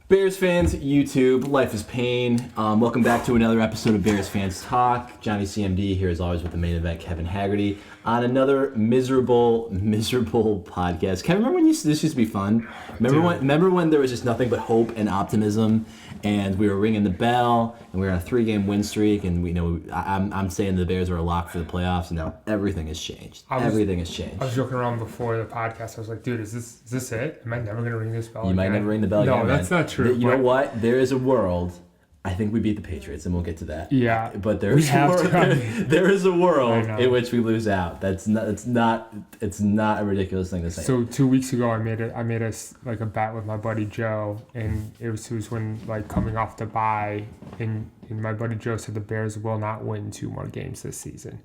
Bears fans, YouTube, life is pain. Welcome back to another episode of Bears Fans Talk. Johnny CMD here as always with the main event, Kevin Haggerty, on another miserable podcast. Kevin, remember when this used to be fun? Remember when there was just nothing but hope and optimism, and we were ringing the bell, and we were on a 3-game win streak, and I'm saying the Bears are a lock for the playoffs, and now everything has changed. Everything has changed. I was joking around before the podcast. I was like, dude, is this it? Am I never going to ring this bell You again? might never ring the bell again. No, that's not true. You know what? There is a world. I think we beat the Patriots, and we'll get to that. Yeah, but there is a world in which we lose out. It's not a ridiculous thing to say. So 2 weeks ago, I made a bet with my buddy Joe, and it was when coming off the bye, and my buddy Joe said the Bears will not win 2 more games this season,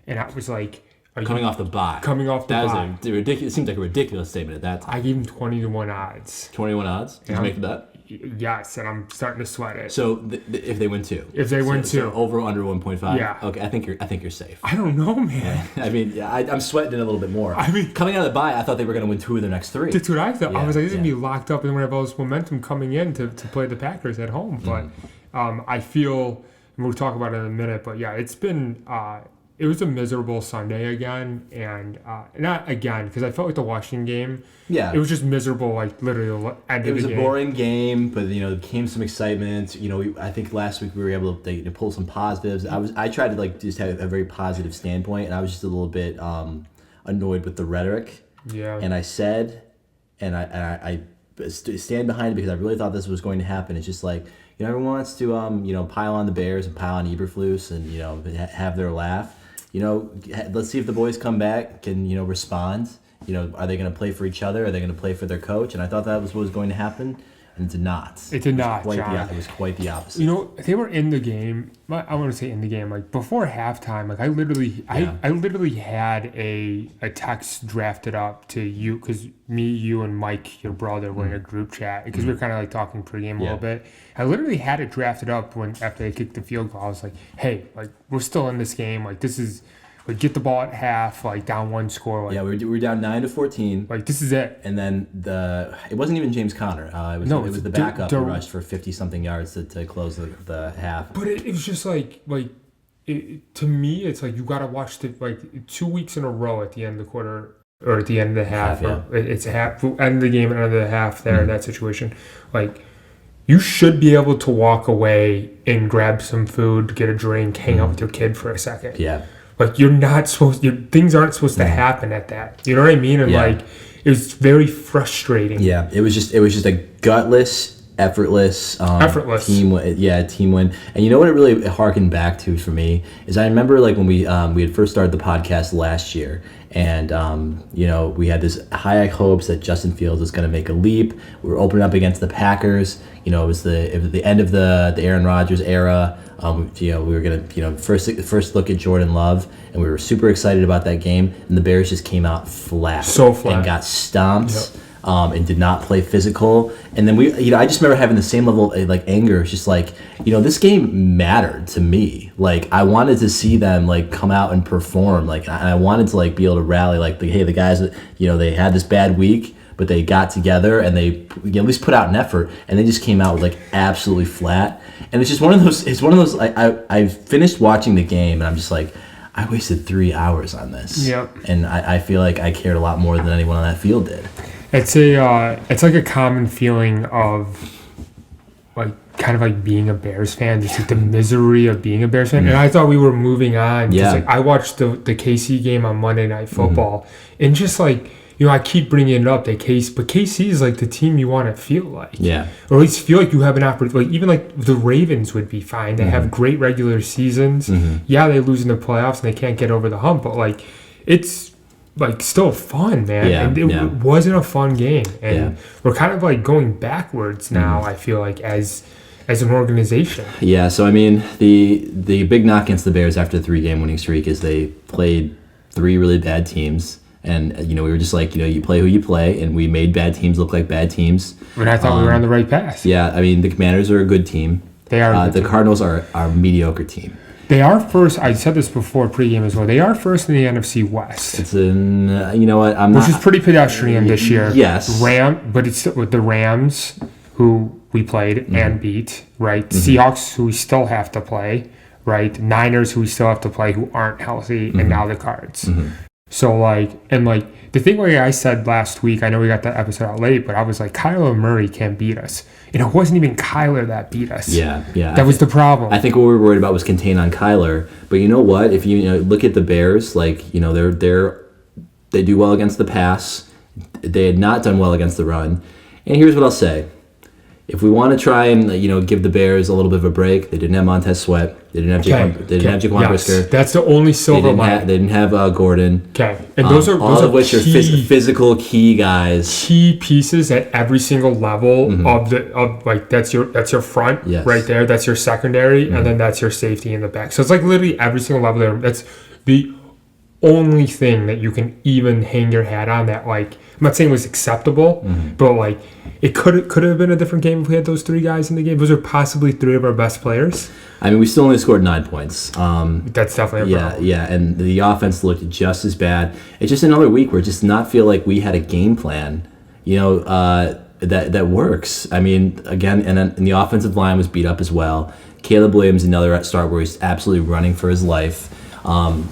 and I was like. Coming off the bye. That was ridiculous. It seemed like a ridiculous statement at that time. I gave him 20-1 odds. 20-1 odds? Did you make the bet? Yes, and I'm starting to sweat it. So if they win 2. If they win 2. So over under 1.5? Yeah. Okay, I think you're safe. I don't know, man. I mean, I'm sweating it a little bit more. I mean, coming out of the bye, I thought they were going to win 2 of their next 3. That's what I thought. Yeah, I was like, this is going to be locked up, and we're going to have all this momentum coming in to play the Packers at home. But I feel, and we'll talk about it in a minute, but yeah, it's been... It was a miserable Sunday again, and not again, because I felt like the Washington game, it was just miserable, literally the end of the game. It was a boring game, but, there came some excitement. I think last week we were able to pull some positives. I tried to, just have a very positive standpoint, and I was just a little bit annoyed with the rhetoric. Yeah. And I said, and I stand behind it because I really thought this was going to happen. It's just everyone wants to, pile on the Bears and pile on Eberflus and, have their laugh. Let's see if the boys come back and, respond. Are they going to play for each other? Are they going to play for their coach? And I thought that was what was going to happen, and it did not. It did not, John. It was quite the opposite. They were in the game. I want to say in the game, before halftime. I literally had a text drafted up to you because me, you, and Mike, your brother, were in a group chat because we were kind of talking pregame a little bit. I literally had it drafted up after they kicked the field goal. I was like, hey, we're still in this game. This is. Get the ball at half, down 1 score. We were down 9-14. This is it. And then it wasn't even James Conner. It was the backup who rushed for 50-something yards to close the half. But it was just to me, it's you got to watch the 2 weeks in a row at the end of the quarter or at the end of the half. It's half, end of the game and end of the half there in that situation. You should be able to walk away and grab some food, get a drink, hang out with your kid for a second. Yeah. You're not supposed. Things aren't supposed to happen at that. You know what I mean? And it was very frustrating. Yeah, it was just a gutless, effortless team win. And you know what it really harkened back to for me is I remember when we had first started the podcast last year, and we had this high hopes that Justin Fields was going to make a leap. We were opening up against the Packers. It was the end of the Aaron Rodgers era. We were gonna first look at Jordan Love, and we were super excited about that game. And the Bears just came out flat, and got stomped, and did not play physical. And then I just remember having the same level of anger. It's just this game mattered to me. I wanted to see them come out and perform. I wanted to be able to rally. Hey, the guys, they had this bad week, but they got together and they at least put out an effort, and they just came out with absolutely flat. And it's just one of those. It's one of those. I finished watching the game, and I'm just I wasted 3 hours on this. Yep. And I feel like I cared a lot more than anyone on that field did. It's a common feeling of being a Bears fan, just the misery of being a Bears fan. And I thought we were moving on. Yeah. I watched the KC game on Monday Night Football, and just I keep bringing it up, but KC is the team you want to feel like. Yeah. Or at least feel like you have an opportunity. Even the Ravens would be fine. They have great regular seasons. Yeah, they lose in the playoffs and they can't get over the hump, but it's still fun, man. Yeah, and it wasn't a fun game. And we're kind of going backwards now, I feel as an organization. Yeah, so I mean, the big knock against the Bears after the 3-game winning streak is they played 3 really bad teams. And, we were just you play who you play, and we made bad teams look like bad teams. But I thought we were on the right path. Yeah, I mean, the Commanders are a good team. They are. The Cardinals are a mediocre team. They are first. I said this before pregame as well. They are first in the NFC West. It's which is pretty pedestrian this year. Yes. But it's with the Rams, who we played and beat, right? Seahawks, who we still have to play, right? Niners, who we still have to play, who aren't healthy, and now the Cards. So, the thing where I said last week, I know we got that episode out late, but I was like, Kyler Murray can't beat us. And it wasn't even Kyler that beat us. Yeah. That was the problem. I think what we were worried about was contain on Kyler. But you know what? If you look at the Bears, they do well against the pass. They had not done well against the run. And here's what I'll say. If we want to try and give the Bears a little bit of a break, they didn't have Montez Sweat. They didn't have Jaquan Brisker. That's the only silver lining. They didn't have Gordon. Okay, and those are all of which are physical key guys, key pieces at every single level that's your front right there. That's your secondary, and then that's your safety in the back. So it's like literally every single level there. That's the only thing that you can even hang your hat on that I'm not saying was acceptable, but it could have been a different game if we had those three guys in the game. Those are possibly three of our best players. I mean, we still only scored 9 points. That's definitely a problem. Yeah, and the offense looked just as bad. It's just another week where it just not feel like we had a game plan, that works. I mean, again, and the offensive line was beat up as well. Caleb Williams, another start where he's absolutely running for his life. We'll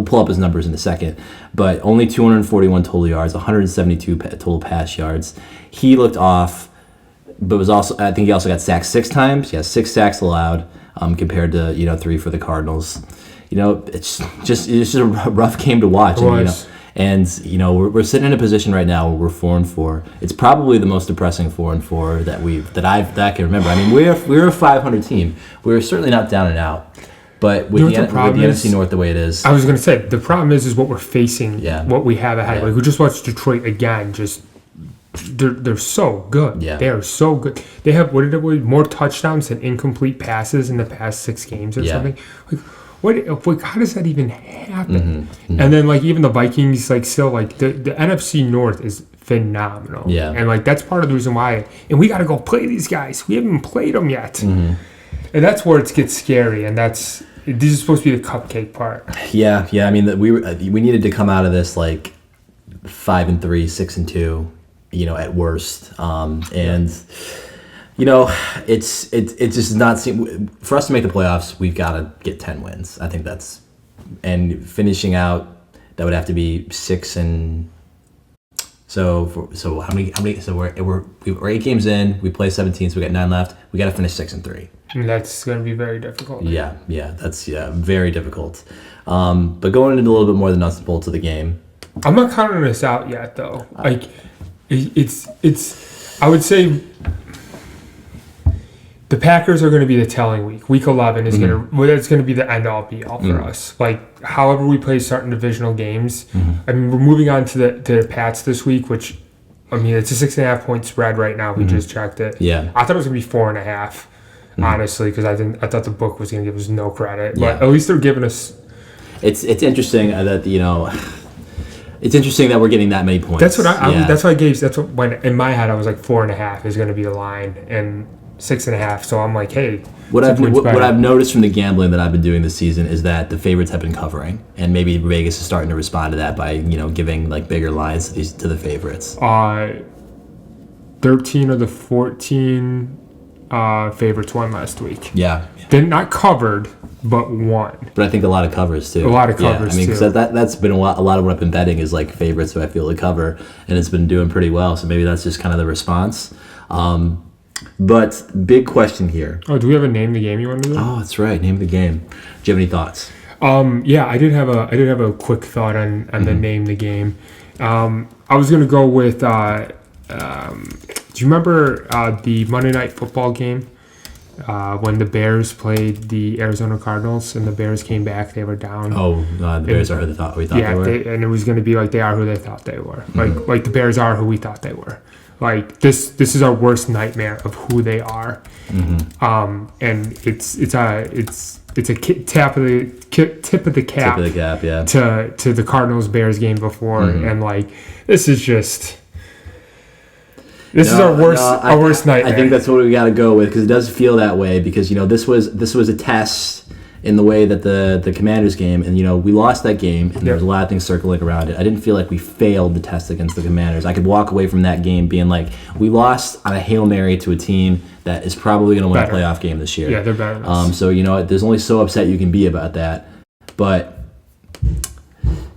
pull up his numbers in a second, but only 241 total yards, 172 total pass yards. He looked off, but I think he also got sacked 6 times. He has 6 sacks allowed, compared to 3 for the Cardinals. It's just a rough game to watch. And we're sitting in a position right now where we're 4-4. It's probably the most depressing 4-4 that I can remember. I mean, we're a 500 team. We're certainly not down and out. But with the NFC North the way it is, I was going to say the problem is what we're facing. What we have ahead. We just watched Detroit again. Just they're so good. They are so good. They have more touchdowns than incomplete passes in the past 6 games or something. How does that even happen? And then even the Vikings, still the NFC North is phenomenal. And that's part of the reason why. And we got to go play these guys. We haven't played them yet. And that's where it gets scary, and this is supposed to be the cupcake part. Yeah. I mean, we needed to come out of this 5-3, 6-2, at worst. It's just not for us to make the playoffs. We've got to get 10 wins. I think and finishing out that would have to be 6 and. So how many? So we're 8 games in. We play 17, so we got 9 left. We got to finish 6-3. And that's going to be very difficult. Yeah, that's very difficult. But going into a little bit more of the nuts and bolts of the game. I'm not counting this out yet, though. It's. I would say the Packers are going to be the telling week. Week 11 is it's going to be the end all be all for us. However we play certain divisional games. I mean, we're moving on to the Pats this week, which it's a 6.5 point spread right now. We just checked it. Yeah, I thought it was going to be 4.5. Honestly, because I thought the book was going to give us no credit, but at least they're giving us. It's interesting that it's interesting that we're getting that many points. That's what that's what I gave. That's what when in my head I was like 4.5 is going to be the line and 6.5. So I'm like, hey, what I've noticed from the gambling that I've been doing this season is that the favorites have been covering, and maybe Vegas is starting to respond to that by giving bigger lines to the favorites. 13 of the 14. Favorites won last week. Yeah. They're not covered, but won. But I think a lot of covers too. A lot of covers too. Because that's been a lot of what I've been betting is favorites who I feel to cover, and it's been doing pretty well. So maybe that's just kind of the response. But big question here. Oh, do we have a name the game you want to do? Oh, that's right. Name the game. Do you have any thoughts? I did have a quick thought on the name the game. I was gonna go with. Do you remember the Monday Night Football game when the Bears played the Arizona Cardinals and the Bears came back? They were down. Oh, the Bears are who we thought they were. And it was going to be they are who they thought they were. Like the Bears are who we thought they were. This is our worst nightmare of who they are. And it's a tip of the cap. Yeah. To the Cardinals Bears game before, and this is just. This is our worst nightmare. I think that's what we got to go with because it does feel that way because this was a test in the way that the Commanders game, and we lost that game, and there was a lot of things circling around it. I didn't feel like we failed the test against the Commanders. I could walk away from that game being like, we lost on a Hail Mary to a team that is probably going to win a playoff game this year. Yeah, they're better. So there's only so upset you can be about that, but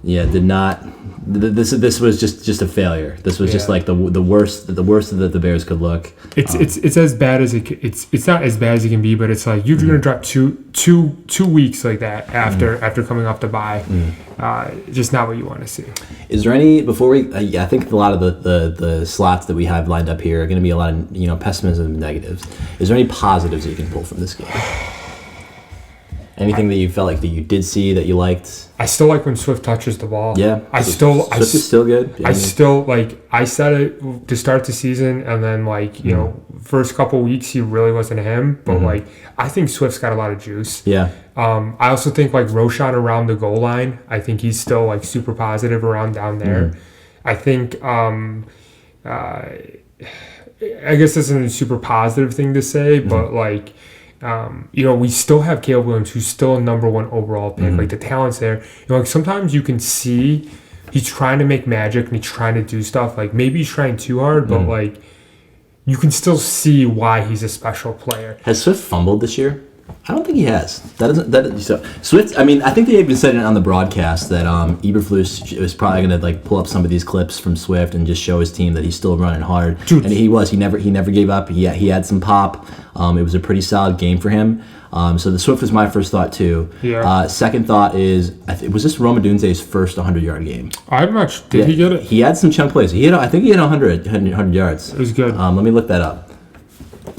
did not. This was just a failure. This was just like the worst that the Bears could look. It's as bad as it's not as bad as it can be, but it's like you're gonna drop two weeks like that after coming off the bye. Just not what you want to see. Is there any before we? I think a lot of the slots that we have lined up here are going to be a lot of pessimism and negatives. Is there any positives that you can pull from this game? Anything that you felt like that you did see that you liked? I still like when Swift touches the ball. Yeah, Swift is still good. I said it to start the season, and then first couple weeks he really wasn't him, but I think Swift's got a lot of juice. Yeah. I also think Roshan around the goal line. I think he's still super positive around down there. I think I guess this isn't a super positive thing to say, but we still have Caleb Williams, who's still a number 1 overall pick. The talent's there. Sometimes you can see he's trying to make magic and he's trying to do stuff. Maybe he's trying too hard, but you can still see why he's a special player. Has Swift fumbled this year? I don't think he has. Swift. I mean, I think they even said it on the broadcast that Eberflus is probably going to pull up some of these clips from Swift and just show his team that he's still running hard. Dude. And he was. He never gave up. He had some pop. It was a pretty solid game for him. So the Swift was my first thought too. Yeah. Second thought is, was this Rome Odunze's first 100-yard game? I'm not sure. Did he get it? He had some chunk plays. I think he had 100 yards. It was good. Let me look that up.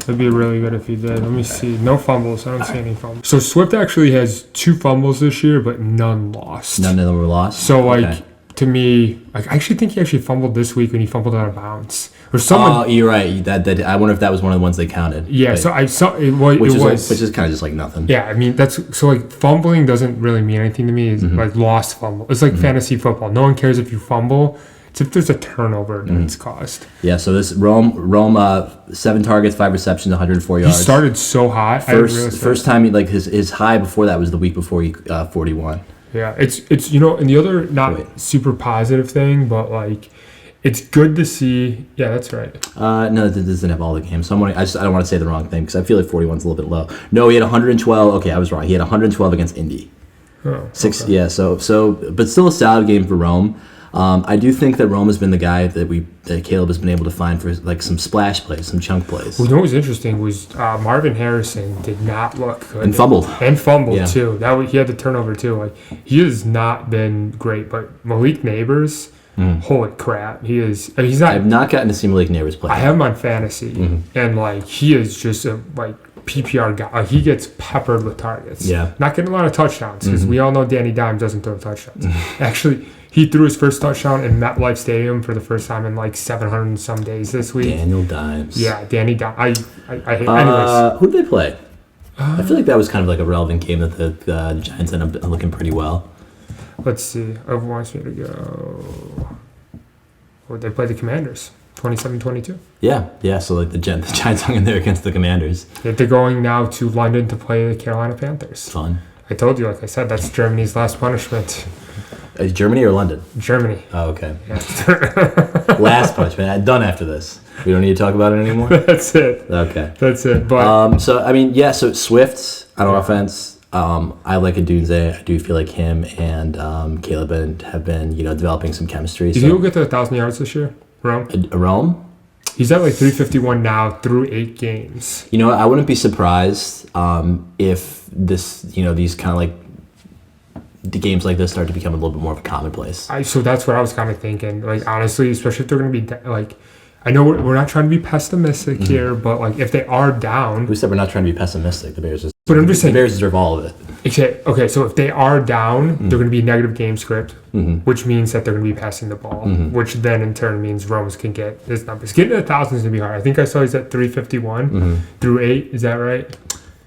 It'd be really good if he did. Let me see. No fumbles. I don't see any fumbles. So Swift actually has 2 fumbles this year, but none lost. None of them were lost? So, to me, I actually think he actually fumbled this week when he fumbled out of bounds. Or someone. Oh, you're right. That I wonder if that was one of the ones they counted. Yeah, so I saw it. Which is kind of just nothing. Yeah, I mean that's so fumbling doesn't really mean anything to me. It's lost fumble. It's like fantasy football. No one cares if you fumble. It's if there's a turnover that it's caused. Yeah, so this Rome 7 targets, 5 receptions, 104 yards. He started so hot. First time his high before that was the week before he 41. Yeah, it's and the other super positive thing, but it's good to see. Yeah, that's right. No, it doesn't have all the games. So I don't want to say the wrong thing because I feel like 41's a little bit low. No, he had 112. Okay, I was wrong. He had 112 against Indy. Oh, okay. 6. Yeah, so but still a solid game for Rome. I do think that Rome has been the guy that Caleb has been able to find for some splash plays, some chunk plays. Well, what was interesting was Marvin Harrison did not look good. And fumbled. Too. He had the turnover too. He has not been great, but Malik Neighbors, holy crap, he is. I mean, he's not. I've not gotten to see Malik Neighbors play. I have him on fantasy, and he is just a PPR guy. He gets peppered with targets. Yeah. Not getting a lot of touchdowns because we all know Danny Dimes doesn't throw touchdowns. Actually. He threw his first touchdown in MetLife Stadium for the first time in 700 and some days this week. Daniel Dimes. Yeah, Danny Dimes. I hate. Anyways, who did they play? I feel like that was kind of a relevant game that the Giants ended up looking pretty well. Let's see. Over wants me to go. Well, they played the Commanders, 27-22. Yeah. So the Giants hung in there against the Commanders. They're going now to London to play the Carolina Panthers. Fun. I told you, like I said, that's Germany's last punishment. Is Germany or London? Germany. Oh, okay. Yeah. Last punishment. Done after this. We don't need to talk about it anymore? That's it. Okay. That's it. But so Swift on offense, I like Odunze. I do feel like him and Caleb have been, developing some chemistry. Did he get to 1,000 yards this year? Rome? He's at 351 now through 8 games. I wouldn't be surprised if this, these kind of the games like this start to become a little bit more of a commonplace. So that's what I was kind of thinking. Honestly, especially if they're going to be I know we're not trying to be pessimistic here, but if they are down, we said we're not trying to be pessimistic. The Bears, but I'm just saying, the Bears deserve all of it. Okay, so if they are down, they're going to be negative game script, which means that they're going to be passing the ball, which then in turn means Rose can get his numbers. Getting to 1,000 is going to be hard. I think I saw he's at 351 through 8. Is that right?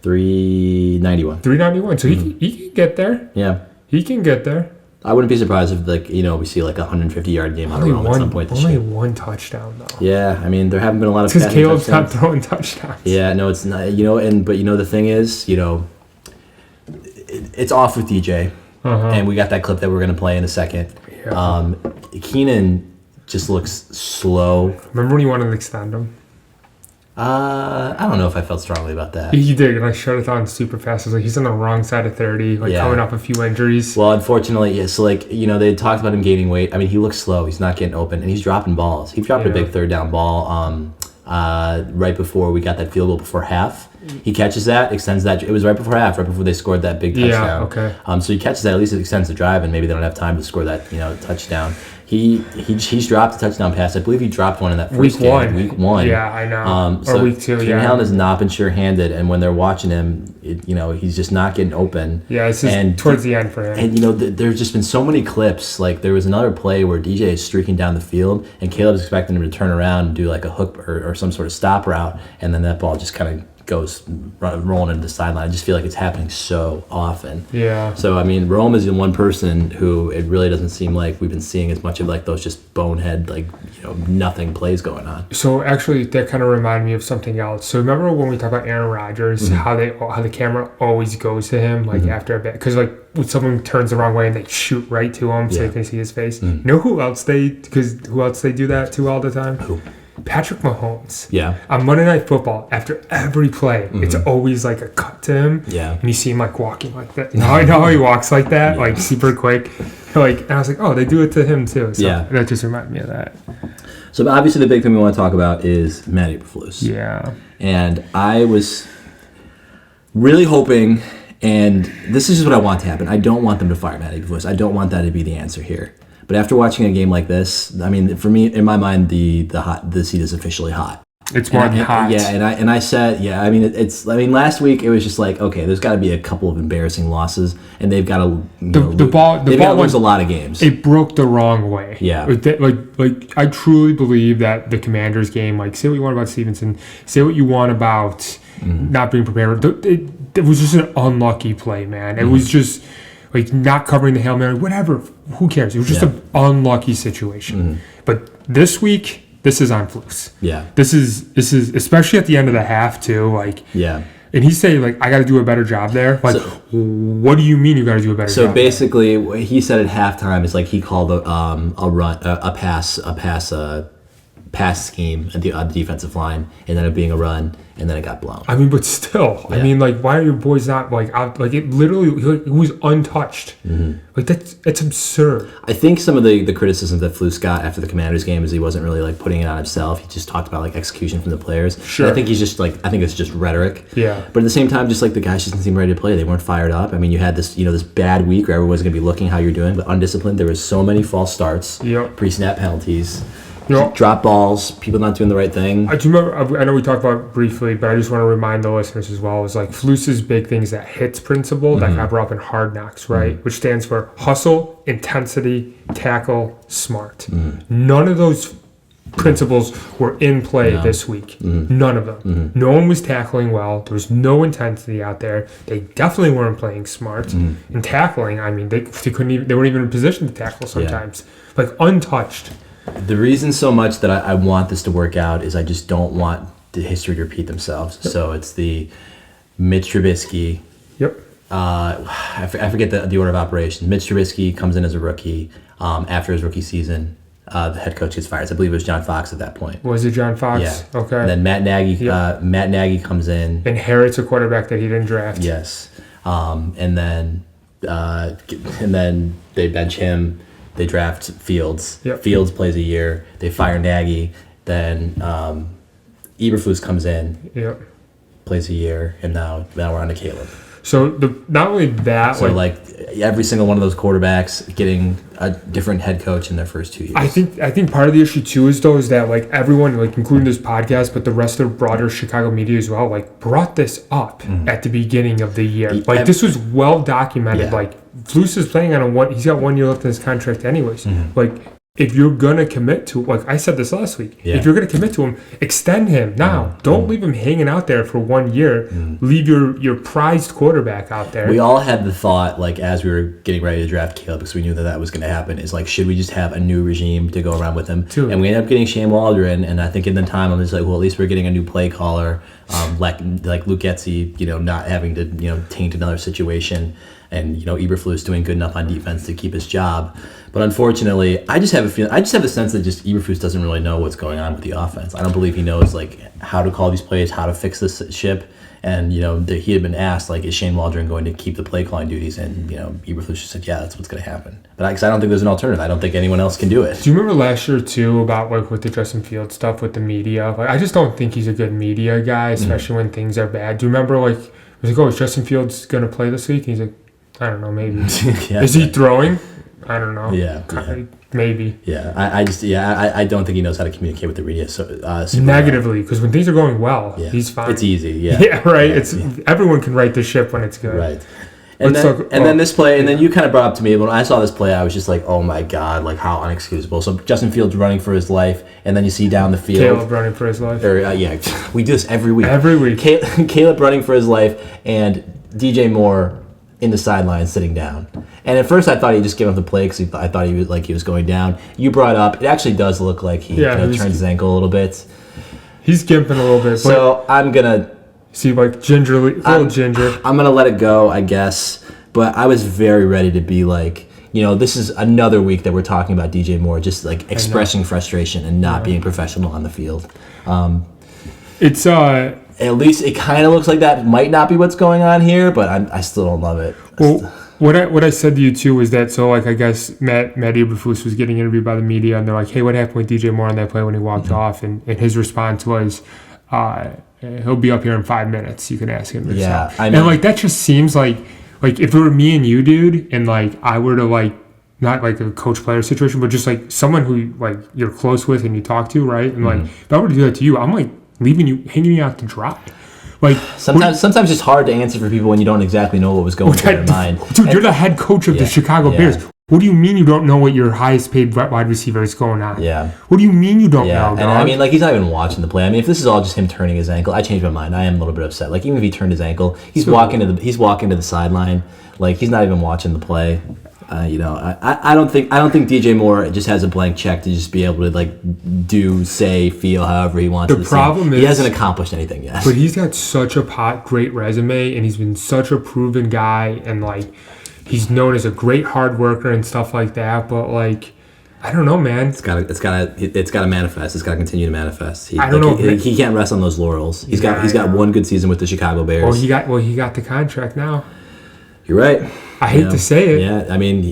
391. 391. So he can get there. Yeah. He can get there. I wouldn't be surprised if we see a 150-yard game out of Rome at some point this year. Only one touchdown though. Yeah, I mean there haven't been a lot of. Because Caleb's not throwing touchdowns. Yeah, no, it's not. But the thing is, it's off with DJ, and we got that clip that we're gonna play in a second. Yeah. Keenan just looks slow. Remember when you wanted to extend him? I don't know if I felt strongly about that. He did, and I shut it on super fast. I was like, he's on the wrong side of 30, coming off a few injuries. Well, unfortunately, yeah. So, they talked about him gaining weight. I mean, he looks slow. He's not getting open, and he's dropping balls. He dropped a big third down ball right before we got that field goal before half. He catches that, extends that. It was right before half, right before they scored that big touchdown. Yeah, okay. So he catches that. At least it extends the drive, and maybe they don't have time to score that, touchdown. He's dropped a touchdown pass. I believe he dropped one in that first game. Week one. Yeah, I know. Or week two, Keenan Allen has not been sure-handed, and when they're watching him, he's just not getting open. Yeah, it's just towards the end for him. And, there's just been so many clips. Like, there was another play where DJ is streaking down the field, and Caleb's expecting him to turn around and do, like, a hook or some sort of stop route, and then that ball just kind of goes rolling into the sideline. I just feel like it's happening so often. Yeah. So, I mean, Rome is the one person who it really doesn't seem like we've been seeing as much of, like, those just bonehead, nothing plays going on. So, actually, that kind of reminded me of something else. So, remember when we talked about Aaron Rodgers, how the camera always goes to him, after a bit? Because, when someone turns the wrong way and they shoot right to him so they can see his face. You know who else they do that to all the time? Who? Patrick Mahomes. Yeah. On Monday Night Football, after every play, it's always like a cut to him. Yeah. And you see him walking like that. I know he walks like that, super quick. And I was like, oh, they do it to him too. So that just reminded me of that. So obviously the big thing we want to talk about is Matt Eberflus. Yeah. And I was really hoping, and this is just what I want to happen. I don't want them to fire Matt Eberflus. I don't want that to be the answer here. But after watching a game like this, I mean, for me, in my mind, the seat is officially hot. It's more than hot. Yeah, and I said, I mean, last week it was just like, okay, there's got to be a couple of embarrassing losses, and they've got to the ball lose a lot of games. It broke the wrong way. Yeah, I truly believe that the Commanders game, say what you want about Stevenson, say what you want about not being prepared. It was just an unlucky play, man. It was just. Not covering the Hail Mary, whatever. Who cares? It was just an unlucky situation. But this week, this is on Flus. Yeah. This is especially at the end of the half too. And he's saying I got to do a better job there. What do you mean you got to do a better job? So basically, what he said at halftime is he called a pass scheme at the defensive line, and then it being a run, and then it got blown. I mean, but still, why are your boys not out? It literally, it was untouched. It's absurd. I think some of the criticisms that Flus got after the Commanders game is he wasn't really putting it on himself. He just talked about execution from the players. Sure. And I think he's just I think it's just rhetoric. Yeah. But at the same time, just the guys just didn't seem ready to play. They weren't fired up. I mean, you had this this bad week where everyone's gonna be looking how you're doing, but undisciplined. There was so many false starts. Yep. Pre-snap penalties. Drop balls, people not doing the right thing. I do remember, I know we talked about it briefly, but I just want to remind the listeners as well, is Flus's big things that hits principle that got brought up in Hard Knocks, right? Which stands for hustle, intensity, tackle, smart. None of those principles were in play this week. None of them. No one was tackling well. There was no intensity out there. They definitely weren't playing smart. And tackling, I mean, they couldn't even, they weren't even in position to tackle sometimes. Untouched. The reason so much that I want this to work out is I just don't want the history to repeat themselves. Yep. So it's the Mitch Trubisky. Yep. I forget the order of operations. Mitch Trubisky comes in as a rookie. After his rookie season, the head coach gets fired. I believe it was John Fox at that point. Was it John Fox? Yeah. Okay. And then Matt Nagy comes in. Inherits a quarterback that he didn't draft. Yes. And then they bench him. They draft Fields. Yep. Fields plays a year. They fire Nagy. Then Eberflus comes in. Yep. Plays a year, and now we're on to Caleb. So not only that, every single one of those quarterbacks getting a different head coach in their first 2 years. I think part of the issue too is that everyone, including this podcast, but the rest of the broader Chicago media as well, brought this up at the beginning of the year. This was well documented. Yeah. Flus is playing on he's got 1 year left in his contract anyways. If you're gonna commit to, I said this last week, if you're gonna commit to him, extend him now. Don't leave him hanging out there for 1 year. Leave your prized quarterback out there. We all had the thought, as we were getting ready to draft Caleb, because we knew that was going to happen, is should we just have a new regime to go around with him? Too. And we ended up getting Shane Waldron, and I think in the time I'm just at least we're getting a new play caller, like Luke Getsy, not having to taint another situation. and Eberflus doing good enough on defense to keep his job. But unfortunately, I just have the sense that just Eberflus doesn't really know what's going on with the offense. I don't believe he knows how to call these plays, how to fix this ship. And he had been asked, is Shane Waldron going to keep the play calling duties? And Eberflus just said, yeah, that's what's going to happen. But I don't think there's an alternative. I don't think anyone else can do it. Do you remember last year too about with the Justin Fields stuff with the media? I just don't think he's a good media guy, especially when things are bad. Do you remember is Justin Fields going to play this week? And he's like, I don't know, maybe. Is he throwing? I don't know. Yeah. Maybe. Yeah, I don't think he knows how to communicate with the media. Negatively, because when things are going well, he's fine. It's easy. Yeah. Yeah. Right. Everyone can right the ship when it's good. Right. And then this play, and then you kind of brought up to me when I saw this play, I was just like, oh my god, how unexcusable. So Justin Fields running for his life, and then you see down the field Caleb running for his life. We do this every week. Every week. Caleb running for his life, and DJ Moore in the sidelines sitting down. And at first I thought he'd just give up the play because I thought he was going down. You brought up, it actually does look like he kind of turns his ankle a little bit. He's gimping a little bit. So I'm going to... See, gingerly, ginger. I'm going to let it go, I guess. But I was very ready to be this is another week that we're talking about DJ Moore just expressing frustration and not being professional on the field. It's... At least it kind of looks like that might not be what's going on here, but I still don't love it. Well, what I said to you too was that I guess Matt Eberflus was getting interviewed by the media, and they're like, "Hey, what happened with DJ Moore on that play when he walked off?" And his response was, "He'll be up here in 5 minutes. You can ask him yourself." Yeah, and that just seems like if it were me and you, dude, and I were to not a coach player situation, but just someone who you're close with and you talk to, right? And if I were to do that to you, I'm leaving you hanging out to dry. Sometimes it's hard to answer for people when you don't exactly know what was going through their mind. Dude, you're the head coach of the Chicago Bears. What do you mean you don't know what your highest paid wide receiver is going on? Yeah. What do you mean you don't know, dog? And he's not even watching the play. If this is all just him turning his ankle, I changed my mind. I am a little bit upset. Even if he turned his ankle, he's walking to the sideline. He's not even watching the play. I don't think DJ Moore just has a blank check to just be able to feel however he wants. The problem is he hasn't accomplished anything yet. But he's got such a great resume, and he's been such a proven guy, and he's known as a great hard worker and stuff like that. But I don't know, man. It's gotta manifest. It's gotta continue to manifest. I don't know. He can't rest on those laurels. He's got one good season with the Chicago Bears. He got the contract now. You're right. I hate to say it.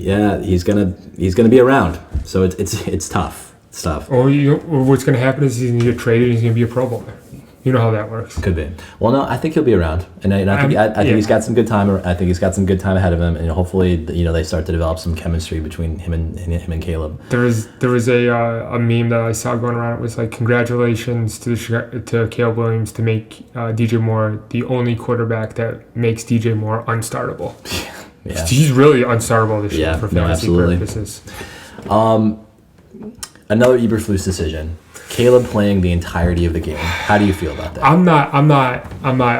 Yeah, he's gonna be around. So it's tough. It's tough. Or what's gonna happen is he's gonna get traded and he's gonna be a Pro Bowler. You know how that works. Could be. Well, no, I think he'll be around, and I think he's got some good time. I think he's got some good time ahead of him, and hopefully, they start to develop some chemistry between him and Caleb. There was a meme that I saw going around. It was congratulations to Caleb Williams to make DJ Moore the only quarterback that makes DJ Moore unstartable. Yeah. He's really unstartable this year for fantasy purposes. Another Eberflus decision. Caleb playing the entirety of the game. How do you feel about that? I'm not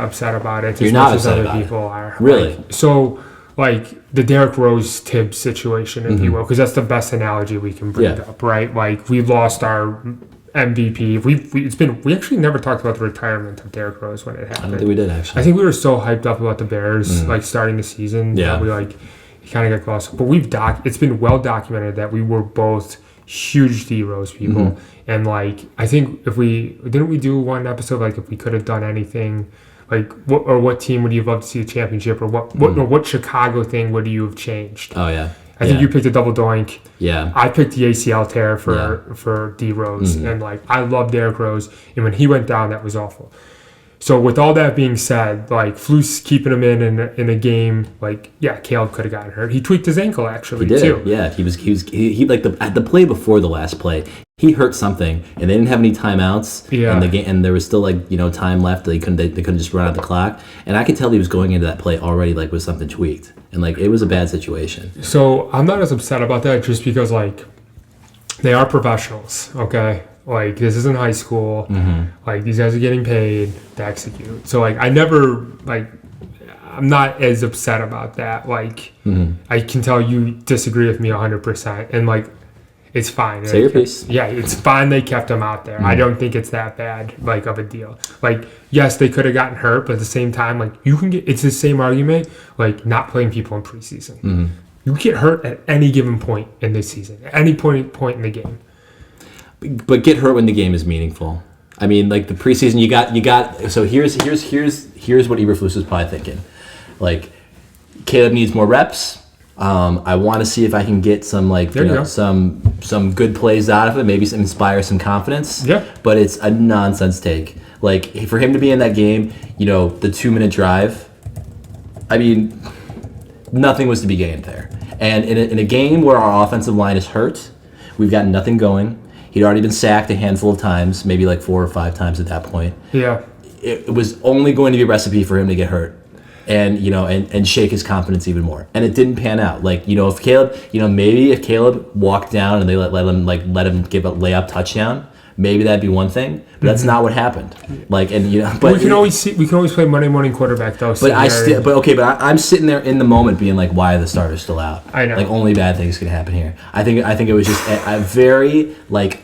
upset about it. You're not upset as about other people it. Are. Really? The Derrick Rose Tibbs situation, if you will, because that's the best analogy we can bring up, right? We lost our MVP. We actually never talked about the retirement of Derrick Rose when it happened. I don't think we did, actually. I think we were so hyped up about the Bears starting the season that we kind of got lost. But it's been well documented that we were both huge D Rose people, and I think if we do one episode if we could have done anything, what team would you have loved to see a championship, or what Chicago thing would you have changed? Oh yeah. I think you picked a double doink. Yeah. I picked the ACL tear for D Rose, and I love Derrick Rose, and when he went down, that was awful. So with all that being said, Flus keeping him in a game, Caleb could have gotten hurt. He tweaked his ankle actually too. Yeah, he at the play before the last play, he hurt something, and they didn't have any timeouts. Yeah. And there was still time left. They couldn't just run out the clock. And I could tell he was going into that play already with something tweaked, and it was a bad situation. So I'm not as upset about that just because they are professionals, okay. This isn't high school. These guys are getting paid to execute. So I never I'm not as upset about that. I can tell you disagree with me 100%. And It's fine. Say your piece. Yeah, it's fine they kept him out there. I don't think it's that bad, like, of a deal. Like, yes, they could have gotten hurt, but at the same time, like, you can get, it's the same argument, like, not playing people in preseason. You get hurt at any given point in this season, at any point in the game. But get hurt when the game is meaningful. I mean, like, the preseason, you got. So here's what Eberflus was probably thinking. Like, Caleb needs more reps. I want to see if I can get some, like, some good plays out of it, maybe inspire some confidence. Yeah. But it's a nonsense take. Like, for him to be in that game, the 2-minute drive, I mean, nothing was to be gained there. And in a game where our offensive line is hurt, we've got nothing going. He'd already been sacked a handful of times, maybe like 4 or 5 times at that point. Yeah. It was only going to be a recipe for him to get hurt. And and shake his confidence even more, and it didn't pan out. Like, if Caleb, maybe if Caleb walked down and they let him give a layup touchdown, maybe that'd be one thing. But that's not what happened. Like, and but we can always play Monday morning quarterback though. But I'm sitting there in the moment being like, why are the starters still out? I know. Like, only bad things can happen here. I think it was just a very, like,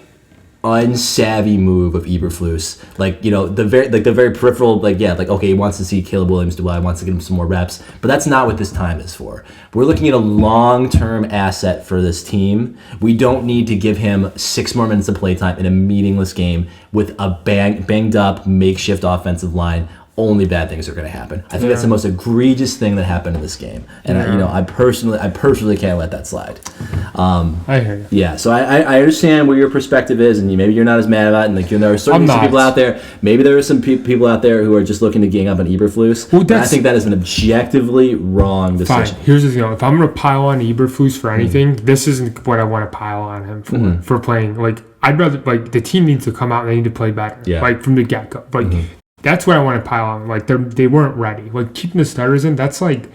unsavvy move of Eberflus. Like, the very peripheral, okay, he wants to see Caleb Williams do well, he wants to get him some more reps, but that's not what this time is for. We're looking at a long-term asset for this team. We don't need to give him 6 more minutes of playtime in a meaningless game with a banged up makeshift offensive line. Only bad things are going to happen. I think that's the most egregious thing that happened in this game, and I personally can't let that slide. I hear you. Yeah, so I understand where your perspective is, and maybe you're not as mad about it. And like, there are certainly some people out there. Maybe there are some people out there who are just looking to gang up on Eberflus. Well, I think that is an objectively wrong decision. Fine. Here's the thing: if I'm going to pile on Eberflus for anything, this isn't what I want to pile on him for playing. Like, I'd rather, like, the team needs to come out and they need to play better, like, from the get go. Like. That's what I want to pile on. Like, they weren't ready. Like, keeping the starters in, that's, like,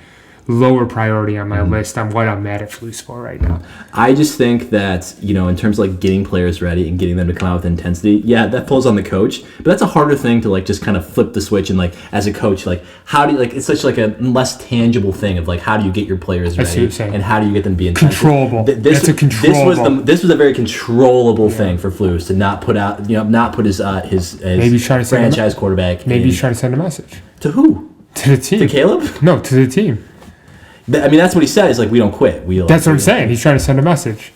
lower priority on my list on what I'm mad at Flus for right now. I just think that, in terms of, like, getting players ready and getting them to come out with intensity, that falls on the coach. But that's a harder thing to, like, just kind of flip the switch and, like, as a coach, like, how do you, like, it's such, like, a less tangible thing of, like, how do you get your players ready and how do you get them to be intense? Controllable. That's a controllable. This was a very controllable thing for Flus to not put out, not put his maybe trying to franchise quarterback. Maybe he's trying to send a message. To who? To the team. To Caleb? No, to the team. I mean, that's what he said. Is like, we don't quit. That's what I'm saying. He's trying to send a message.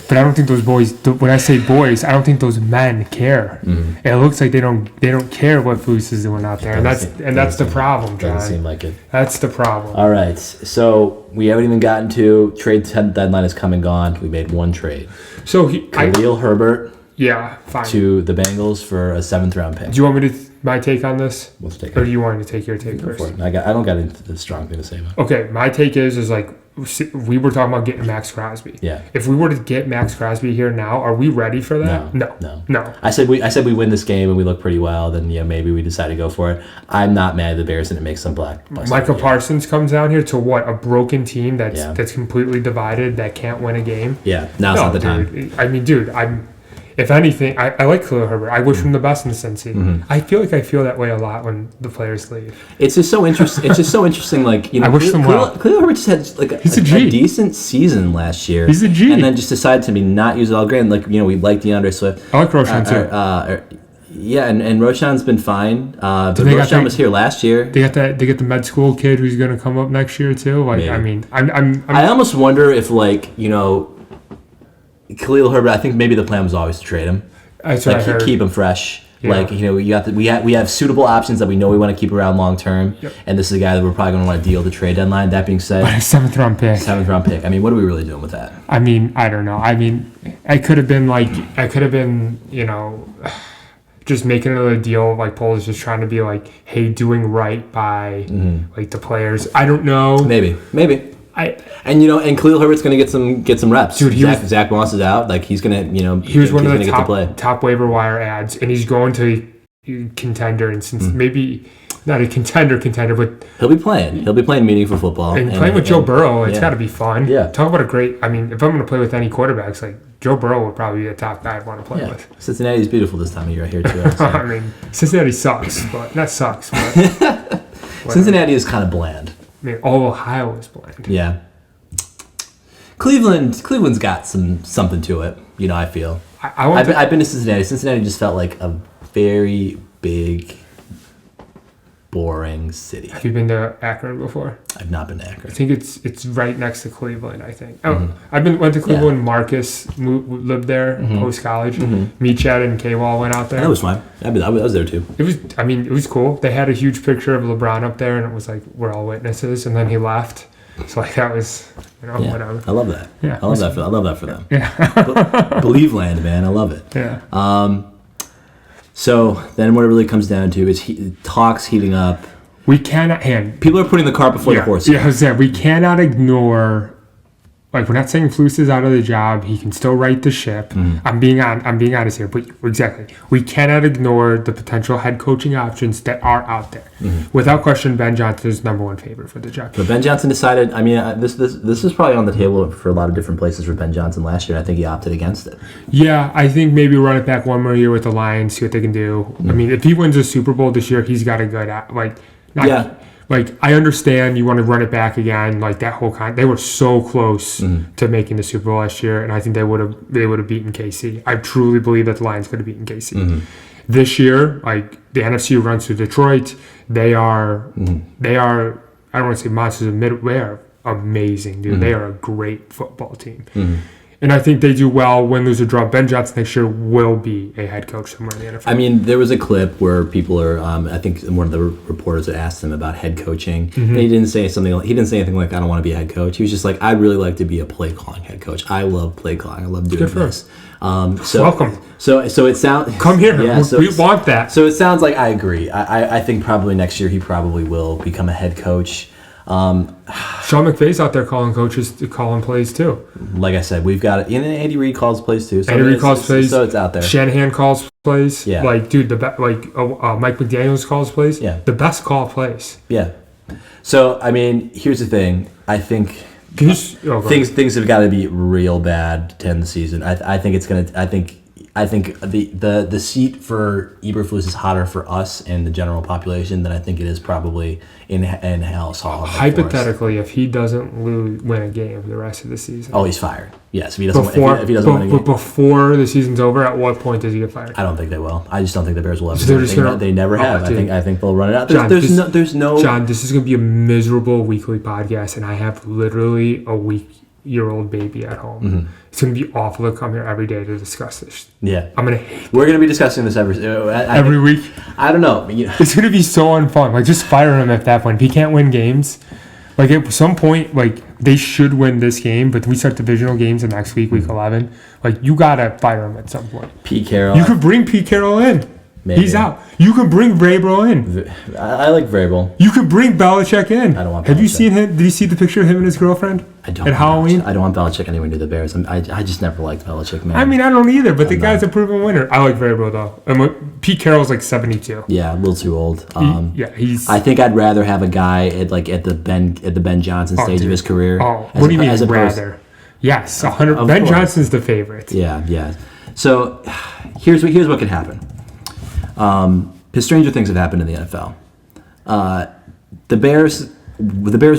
But I don't think those boys. When I say boys, I don't think those men care. It looks like they don't care what Flus is doing out there, and that's the problem, John. Doesn't seem like it. That's the problem. All right, so we haven't even gotten to trade deadline is come and gone. We made one trade. So Khalil Herbert. Yeah, fine. To the Bengals for a 7th round pick. Do you want me to my take on this? Let's take it. Or do you want to take your take first? I don't got into the strong thing to say about it. Okay, my take is like, we were talking about getting Max Crosby. Yeah. If we were to get Max Crosby here now, are we ready for that? No. I said we win this game and we look pretty well. Then maybe we decide to go for it. I'm not mad at the Bears and it makes some black. Michael Parsons comes down here to what, a broken team that's completely divided, that can't win a game. Yeah. Now's not the time. I mean, dude, if anything, I like Khalil Herbert. I wish him the best in the Cincy. I feel like I feel that way a lot when the players leave. It's just so interesting. Like, I wish them well. Khalil Herbert just had like a decent season last year. He's a G. And then just decided to not use it all great. And like, we like DeAndre Swift. I like Roshan too. Yeah, and Roshan's been fine. But Roshan was here last year. They got the med school kid who's going to come up next year too. Like, maybe. I mean, I almost wonder if, like, Khalil Herbert, I think maybe the plan was always to trade him. That's what I heard. Keep him fresh. Yeah. Like, we have suitable options that we know we want to keep around long term. Yep. And this is a guy that we're probably going to want to deal at the trade deadline. That being said, but a 7th round pick. 7th round pick. I mean, what are we really doing with that? I mean, I don't know. I mean, I could have been just making another deal. Like, Paul is just trying to be like, hey, doing right by like the players. I don't know. Maybe. And Khalil Herbert's going to get some reps. Dude, Zach Moss is out. Like, he's going to, he was one of the top waiver wire ads, and he's going to contender, and since maybe not a contender, but he'll be playing meaningful football and playing with Joe Burrow. It's got to be fun. Yeah, talk about a great. I mean, if I'm going to play with any quarterbacks, like Joe Burrow would probably be the top guy I'd want to play with. Cincinnati's beautiful this time of year here too. I mean, Cincinnati sucks, but that sucks. But Cincinnati is kind of bland. I mean, all Ohio is bland. Yeah. Cleveland's got something to it. I feel. I've been to Cincinnati. Cincinnati just felt like a very big, boring city. Have you been to Akron before? I've not been to Akron. I think it's right next to Cleveland. I think. I've went to Cleveland. Yeah. Marcus lived there post college. Me, Chad, and K-Wall went out there. That was fine. I was there too. It was cool. They had a huge picture of LeBron up there, and it was like we're all witnesses. And then he left. So like that was, whatever. I love that. Yeah, I love that for them. Yeah. Believe land, man. I love it. Yeah. So then what it really comes down to is talks heating up. We cannot people are putting the cart before the horse. Yeah, I was saying, we cannot ignore. Like, we're not saying Flus is out of the job. He can still right the ship. I'm being honest here, but exactly, we cannot ignore the potential head coaching options that are out there. Without question, Ben Johnson is number one favorite for the job. But Ben Johnson decided. I mean, this is probably on the table for a lot of different places for Ben Johnson last year. I think he opted against it. Yeah, I think maybe run it back one more year with the Lions, see what they can do. I mean, if he wins a Super Bowl this year, he's got a good Like, I understand you want to run it back again, like that whole they were so close to making the Super Bowl last year, and I think they would have beaten KC. I truly believe that the Lions could have beaten KC. This year, like the NFC runs through Detroit, they are I don't want to say monsters of mid. They are amazing, dude. They are a great football team. And I think they do well, win, lose, or draw. Ben Johnson next year will be a head coach somewhere in the NFL. I mean, there was a clip where people are. I think one of the reporters had asked him about head coaching, and he didn't say anything like, "I don't want to be a head coach." He was just like, "I'd really like to be a play calling head coach. I love play calling. I love doing this." Welcome. So it sounds. Come here. Yeah, we want that. So it sounds like I agree. I think probably next year he probably will become a head coach. Sean McVay's out there calling plays too. Like I said, we've got it. And Andy Reid calls plays too. So Andy Reid calls plays. So it's out there. Shanahan calls plays. Yeah. Like, dude, Mike McDaniels calls plays. Yeah. The best call plays. Yeah. So I mean, here's the thing. I think things have got to be real bad to end the season. I think it's gonna. I think the seat for Eberflus is hotter for us and the general population than I think it is probably in House Hall. Hypothetically, if he doesn't win a game the rest of the season. Oh, he's fired. Yes, if he doesn't win a game. But before the season's over, at what point does he get fired? I don't think they will. I just don't think the Bears will ever. They never have. I think they'll run it out. There's no. John, this is going to be a miserable weekly podcast, and I have literally a week-year-old baby at home. It's going to be awful to come here every day to discuss this. Yeah. I'm going to hate We're going to be discussing this every week. I don't know. It's going to be so unfun. Like, just fire him at that point. If he can't win games, like, at some point, like, they should win this game, but we start divisional games the next week, week 11. Like, you got to fire him at some point. Pete Carroll. You could bring Pete Carroll in. Maybe. He's out. You can bring Vrabel in. I like Vrabel. You could bring Belichick in. I don't want Belichick. Have you seen him? Did you see the picture of him and his girlfriend? I don't. At Halloween? I don't want Belichick anywhere near the Bears. I just never liked Belichick, man. I mean, I don't either, but the guy's a proven winner. I like Vrabel, though. And Pete Carroll's like 72. Yeah, a little too old. He's... I think I'd rather have a guy at the Ben Johnson stage of his career. Oh, what do you mean rather? Yes, 100. Ben Johnson's the favorite. Yeah. So here's what could happen. Because stranger things have happened in the NFL. The Bears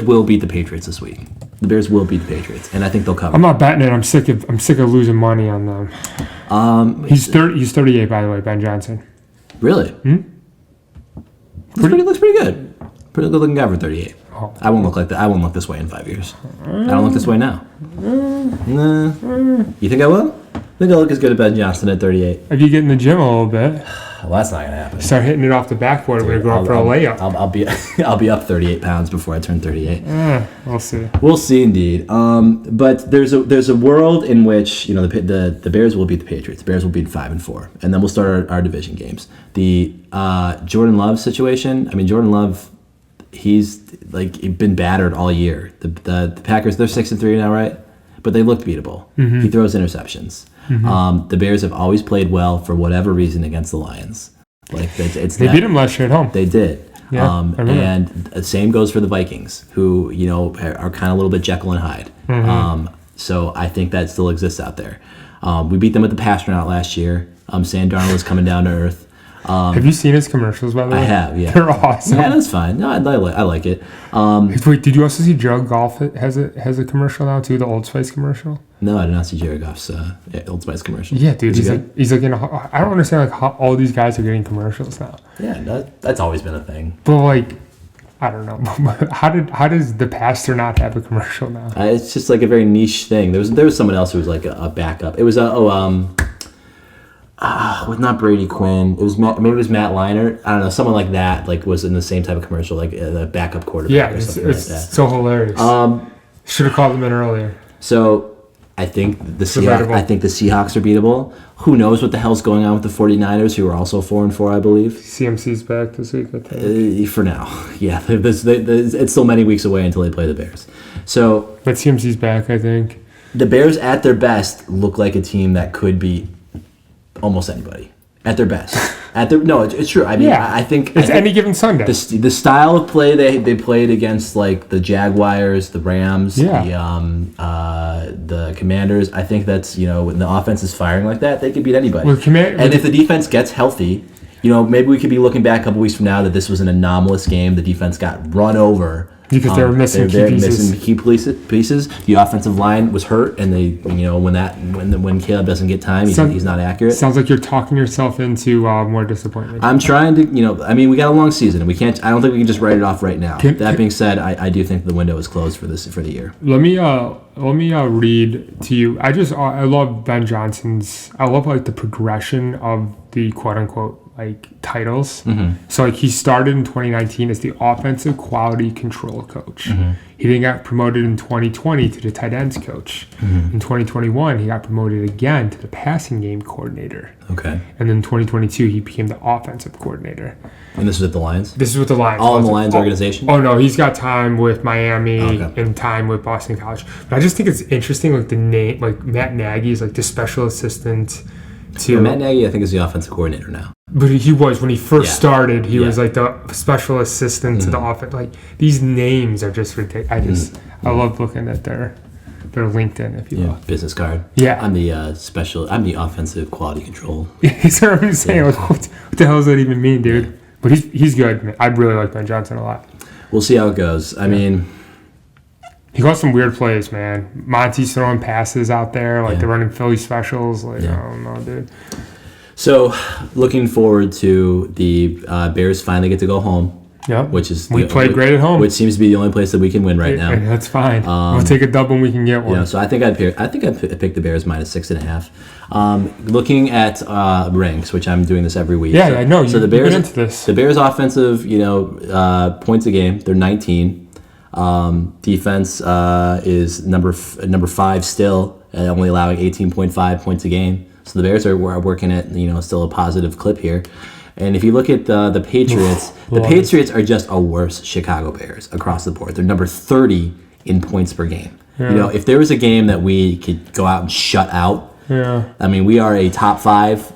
will beat the Patriots this week. The Bears will beat the Patriots, and I think they'll cover. I'm not betting it. I'm sick of losing money on them. He's 38, by the way, Ben Johnson. Really? Looks pretty good. Pretty good looking guy for 38. Oh. I won't look like that. I won't look this way in 5 years. I don't look this way now. Nah. You think I will? I think I look as good as Ben Johnson at 38. If you get in the gym a little bit. Well, that's not gonna happen. Start hitting it off the backboard. We're gonna go up for a layup. I'll be up 38 pounds before I turn 38. We'll see. We'll see, indeed. But there's a world in which the Bears will beat the Patriots. The Bears will beat 5-4, and then we'll start our division games. The Jordan Love situation. I mean, Jordan Love, he's been battered all year. The Packers, they're 6-3 now, right? But they looked beatable. He throws interceptions. The Bears have always played well for whatever reason against the Lions. They beat them last year at home. They did. Yeah, and the same goes for the Vikings, who are kind of a little bit Jekyll and Hyde. So I think that still exists out there. We beat them with the pass run out last year. Sam Darnold was coming down to earth. Have you seen his commercials, by the way? I have, yeah. They're awesome. Yeah, that's fine. No, I like it. Wait, did you also see Jared Goff has a commercial now too? The Old Spice commercial? No, I did not see Jared Goff's Old Spice commercial. Yeah, dude. He's like in I don't understand like how all these guys are getting commercials now. Yeah, that's always been a thing. But like, I don't know. How does the pastor not have a commercial now? It's just like a very niche thing. There was someone else who was like a backup. It was not Brady Quinn. It was Matt Leinart. I don't know, someone like that. Like was in the same type of commercial, like the backup quarterback. Yeah, it's like that. So hilarious. Should have called them in earlier. So I think the Seahawks are beatable. Who knows what the hell's going on with the 49ers, who are also 4-4, I believe. CMC's back this week, I think. For now, yeah. It's still many weeks away until they play the Bears. So, but CMC's back, I think. The Bears, at their best, look like a team that could beat almost anybody. At their best. It's true. I mean, yeah. I think any given Sunday. The style of play they played against like the Jaguars, the Rams, the Commanders. I think that's when the offense is firing like that, they could beat anybody. And if the defense gets healthy, maybe we could be looking back a couple weeks from now that this was an anomalous game. The defense got run over. Because they were missing key pieces. The offensive line was hurt, and they, when Caleb doesn't get time, he's not accurate. Sounds like you're talking yourself into more disappointment. I'm trying to, we got a long season, and we can't. I don't think we can just write it off right now. That being said, I do think the window is closed for the year. Let me read to you. I love Ben Johnson's. I love like the progression of the quote unquote like titles. Mm-hmm. So like he started in 2019 as the offensive quality control coach. Mm-hmm. He then got promoted in 2020 to the tight ends coach. Mm-hmm. In 2021 he got promoted again to the passing game coordinator. Okay. And then in 2022 he became the offensive coordinator. And this is with the Lions? This is with the Lions. All in the Lions organization? Oh no, he's got time with Miami and time with Boston College. But I just think it's interesting, like the name, like Matt Nagy is like the special assistant to Matt Nagy, I think, is the offensive coordinator now. But he was when he first started. He was like the special assistant to the offense. Like these names are just ridiculous. I love looking at their LinkedIn, if you will. Business card. Yeah, I'm the offensive quality control. That's what I'm saying. Like, what the hell does that even mean, dude? Yeah. But he's good. Man. I really like Ben Johnson a lot. We'll see how it goes. I mean, he got some weird plays, man. Monty's throwing passes out there, like they're running Philly specials. Like I don't know, dude. So, looking forward to the Bears finally get to go home. Yep. Which is we played great at home. Which seems to be the only place that we can win right now. And that's fine. We'll take a dub when we can get one. So I think I'd pick the Bears -6.5. Looking at ranks, which I'm doing this every week. Yeah, I know. So the Bears offensive, points a game, they're 19. Defense is number 5 still, only allowing 18.5 points a game. So the Bears are working at still a positive clip here. And if you look at the Patriots, the Patriots are just a worse Chicago Bears across the board. They're number 30 in points per game. Yeah. If there was a game that we could go out and shut out, I mean, we are a top 5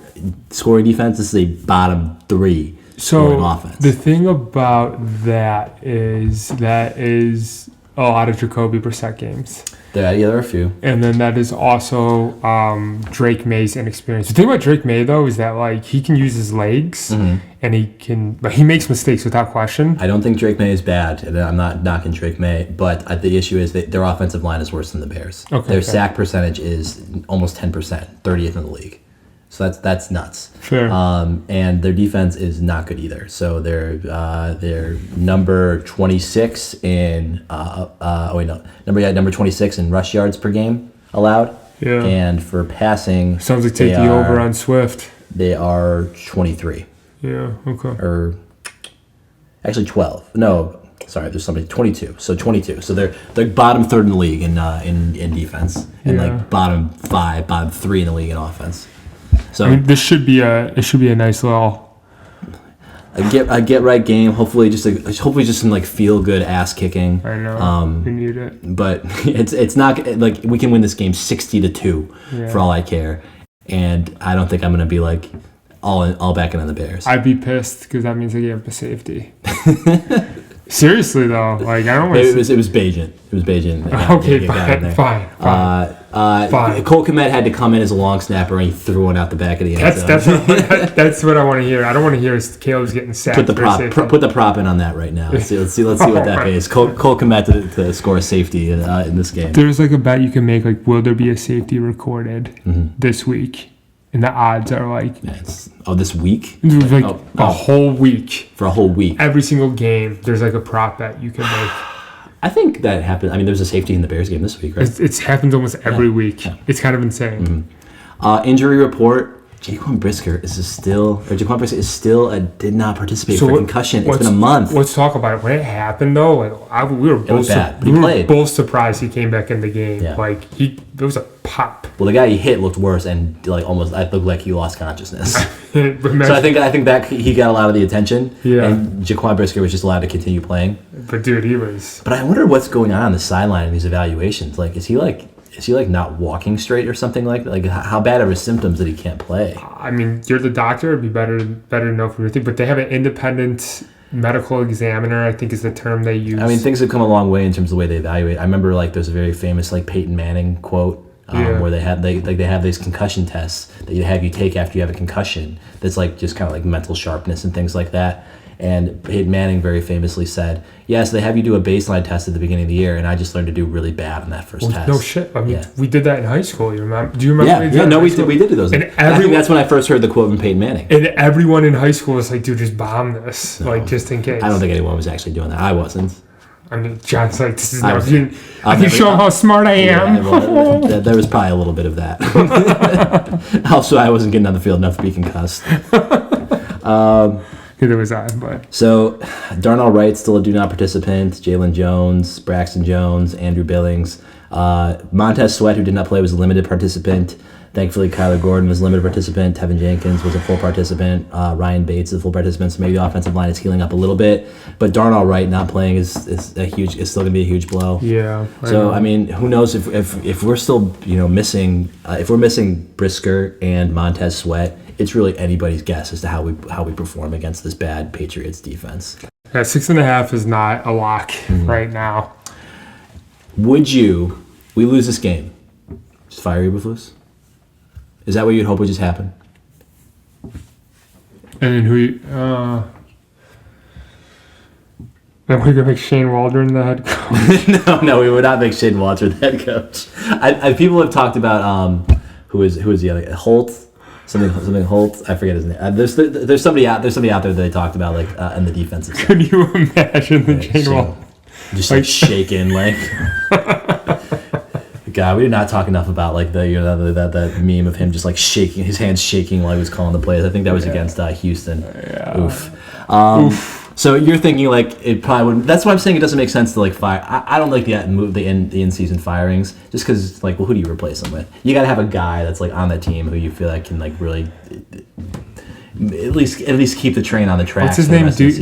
scoring defense. This is a bottom 3 scoring offense. The thing about that is a lot of Jacoby Brissett games. There are a few. And then that is also Drake May's inexperience. The thing about Drake May, though, is that like he can use his legs and but he makes mistakes without question. I don't think Drake May is bad. I'm not knocking Drake May, but the issue is that their offensive line is worse than the Bears. Their sack percentage is almost 10%, 30th in the league. So that's nuts. Sure. And their defense is not good either. So they're number 26 in number 26 in rush yards per game allowed. Yeah. And for passing, sounds like take the over on Swift. They are 23. Yeah. Okay. Or actually 12. No, sorry. There's somebody 22. So 22. So they're bottom 3rd in the league in defense, and like bottom 5, bottom 3 in the league in offense. So I mean, this should be a nice little a get right game. Hopefully just some like feel good ass kicking. I know. We need it. But it's not like we can win this game 60-2 for all I care, and I don't think I'm gonna be like all backing on the Bears. I'd be pissed because that means I gave up a safety. Seriously though, like I don't. It was Bajan. It was Bajan. Okay, fine. Cole Kmet had to come in as a long snapper, and he threw one out the back of the end zone. That's what I want to hear. I don't want to hear Caleb's getting sacked. Put the prop in on that right now. Let's see what that pays. Cole Kmet to score a safety in this game. There's like a bet you can make. Like, will there be a safety recorded this week? And the odds are like... this week? Like a whole week. For a whole week. Every single game, there's like a prop bet you can make. I think that happened. I mean, there's a safety in the Bears game this week, right? It happens almost every week. Yeah. It's kind of insane. Injury report. Jaquan Brisker is still did not participate for concussion. It's been a month. Let's talk about it. When it happened, though, we were both surprised he came back in the game. Yeah. Like it was a pop. Well, the guy he hit looked worse, and like almost I looked like he lost consciousness. So I think that he got a lot of the attention. Yeah. And Jaquan Brisker was just allowed to continue playing. But dude, he was. But I wonder what's going on the sideline in these evaluations. Like, is he not walking straight or something like that? Like, how bad are his symptoms that he can't play? I mean, you're the doctor. It'd be better to know from your thing. But they have an independent medical examiner, I think is the term they use. I mean, things have come a long way in terms of the way they evaluate. I remember, like, there's a very famous, like, Peyton Manning quote where they have these concussion tests that you have you take after you have a concussion. That's, like, just kind of like mental sharpness and things like that. And Peyton Manning very famously said, yes, they have you do a baseline test at the beginning of the year, and I just learned to do really bad on that first test. No shit. I mean, we did that in high school. You remember? Do you remember? We did do those. And I think that's when I first heard the quote from Peyton Manning. And everyone in high school was like, dude, just bomb this. No, like, just in case. I don't think anyone was actually doing that. I wasn't. I mean, John's like, this is I can show him how smart I am. Yeah, well, there was probably a little bit of that. Also, I wasn't getting on the field enough to be concussed. There was that, but... So, Darnell Wright, still a do-not participant. Jalen Jones, Braxton Jones, Andrew Billings. Montez Sweat, who did not play, was a limited participant. Thankfully, Kyler Gordon was a limited participant. Tevin Jenkins was a full participant. Ryan Bates is a full participant, so maybe the offensive line is healing up a little bit. But Darnell Wright not playing is still going to be a huge blow. Yeah. I mean, who knows if we're still missing if we're missing Brisker and Montez Sweat, it's really anybody's guess as to how we perform against this bad Patriots defense. Yeah, 6.5 is not a lock right now. Would you? We lose this game. Just fire Eberflus? Is that what you'd hope would just happen? And then then we could make Shane Waldron the head coach. No, we would not make Shane Waldron the head coach. People have talked about who is the other guy? Holt. Something Holt. I forget his name. There's somebody out there that they talked about like in the defensive side. Could you imagine the Shane Waldron just like shaking like? God, we did not talk enough about like that meme of him just like shaking his hands shaking while he was calling the plays. I think that was against Houston. Yeah. Oof. So you're thinking like it probably wouldn't. That's why I'm saying it doesn't make sense to like fire. I don't like the in-season firings just because like, well, who do you replace them with? You got to have a guy that's like on that team who you feel like can like really at least keep the train on the track. What's his name? Deuce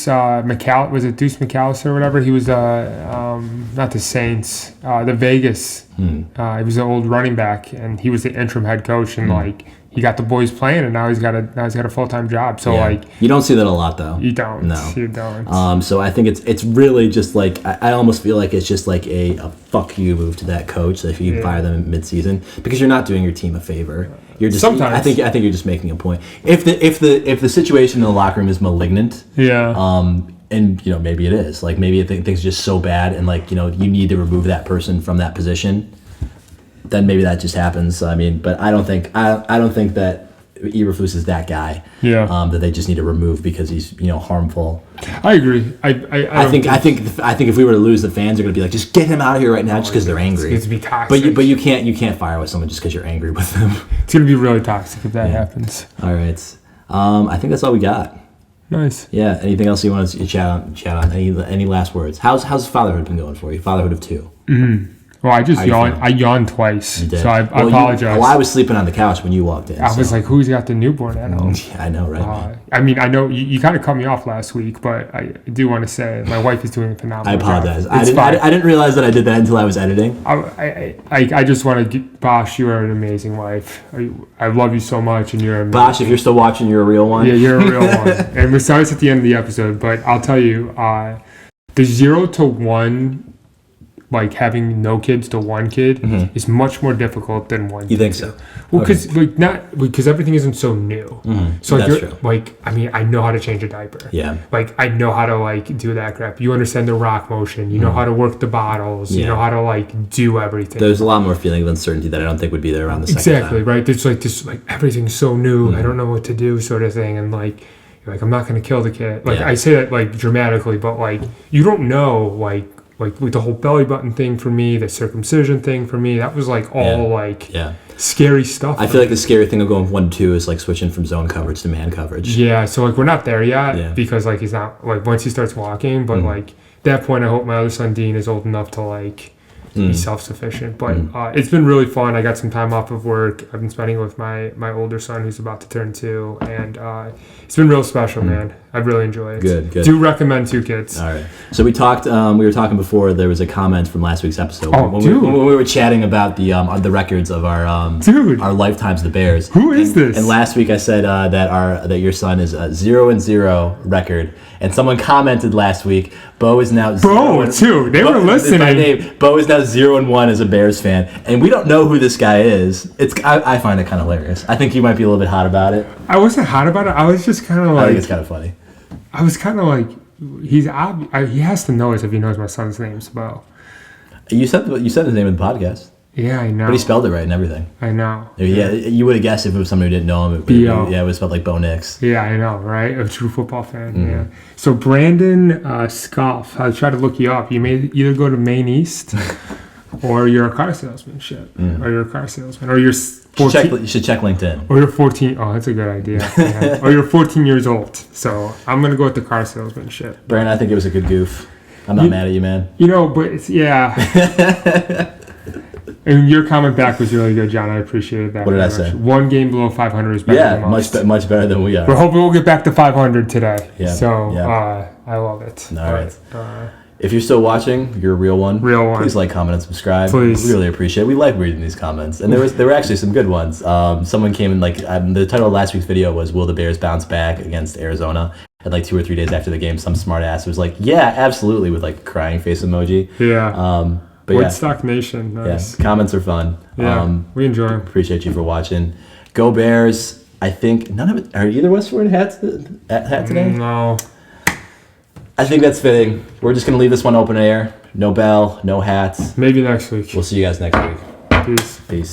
McAllister. Was it Deuce McAllister or whatever? He was not the Saints, the Vegas. He was an old running back, and he was the interim head coach, and like he got the boys playing, and now he's got a full-time job. So like you don't see that a lot though. You don't. No. You don't. So I think it's really just like I almost feel like it's just like a fuck you move to that coach if you fire them mid-season because you're not doing your team a favor. You're just sometimes. I think you're just making a point. If the situation in the locker room is malignant, and maybe it is. Like maybe things are just so bad, and like you need to remove that person from that position. Then maybe that just happens. I mean, but I don't think that Eberflus is that guy. Yeah. That they just need to remove because he's harmful. I agree. I think if we were to lose, the fans are going to be like, just get him out of here right now, just because they're angry. It's going to be toxic. But you can't fire with someone just because you're angry with them. It's going to be really toxic if that happens. All right. I think that's all we got. Nice. Yeah. Anything else you want to chat on? Any last words? How's fatherhood been going for you? Fatherhood of 2. Mm-hmm. Well, I just yawned. I yawned twice, so I apologize. I was sleeping on the couch when you walked in. I was like, "Who's got the newborn at home?" Yeah, I know, right? I mean, I know you kind of cut me off last week, but I do want to say my wife is doing a phenomenal job. I apologize. I didn't realize that I did that until I was editing. I just want to Bosh, you are an amazing wife. I love you so much, and you're amazing. Bosh, if you're still watching, you're a real one. Yeah, you're a real one. And we started at the end of the episode, but I'll tell you. Mm-hmm. 0 to 1, like having no kids to 1 kid, mm-hmm. is much more difficult than 1. You think so? Well, because everything isn't so new. Mm-hmm. So that's true. Like, I mean, I know how to change a diaper. Yeah. Like, I know how to like do that crap. You understand the rock motion. You know how to work the bottles. Yeah. You know how to like do everything. There's a lot more feeling of uncertainty that I don't think would be there around the second time. Exactly, right. There's like this, like everything's so new. Mm-hmm. I don't know what to do, sort of thing, and like. Like, I'm not going to kill the kid. Like, I say that, like, dramatically, but, like, you don't know, like with the whole belly button thing for me, the circumcision thing for me, that was, like, all, scary stuff. I feel like the scary thing of going from 1 to 2 is, like, switching from zone coverage to man coverage. Yeah, so, like, we're not there yet because, like, he's not, like, once he starts walking, but, like, at that point, I hope my other son, Dean, is old enough to, like, be self-sufficient. But it's been really fun. I got some time off of work. I've been spending it with my older son who's about to turn 2, and it's been real special, man. I've really enjoyed it. Good. Do recommend 2 kids. All right. So we talked. We were talking before. There was a comment from last week's episode when we were chatting about the records of our lifetimes of the Bears. Who is this? And last week I said that your son is a 0-0 record, and someone commented last week. Bo is now too. They were listening. My name. Bo is now 0-1 as a Bears fan, and we don't know who this guy is. I find it kind of hilarious. I think you might be a little bit hot about it. I wasn't hot about it. I was just kind of like. I think it's kind of funny. I was kind of like, he has to know us if he knows my son's name, so Bo. You said his name in the podcast. Yeah, I know. But he spelled it right and everything. I know. Yeah, you would have guessed if it was somebody who didn't know him. It was spelled like Bo Nix. Yeah, I know, right? A true football fan, yeah. So Brandon Scoff, I tried to look you up. You may either go to Maine East or you're a car salesman, or you're a car salesman, or you're 14. You should check LinkedIn. Or you're 14. Oh, that's a good idea. Yeah. Or you're 14 years old. So I'm going to go with the car salesman shit. Brandon, I think it was a good goof. I'm not mad at you, man. You know, but it's, and your comment back was really good, John. I appreciated that. What did I say? 1 game below 500 is better than most. Much better than we are. We're hoping we'll get back to 500 today. Yeah. So I love it. All right. If you're still watching, you're a real one. Please like, comment, and subscribe. Please. We really appreciate it. We like reading these comments, and there were actually some good ones. Someone came in the title of last week's video was "Will the Bears bounce back against Arizona?" And like 2 or 3 days after the game, some smart ass was like, "Yeah, absolutely," with like crying face emoji. Yeah. But Woodstock Nation. Nice. Yeah, comments are fun. Yeah, we enjoy them. Appreciate you for watching. Go Bears! I think none of it. Are either of us wearing hats today? No. I think that's fitting. We're just going to leave this one open air. No bell, no hats. Maybe next week. We'll see you guys next week. Peace. Peace.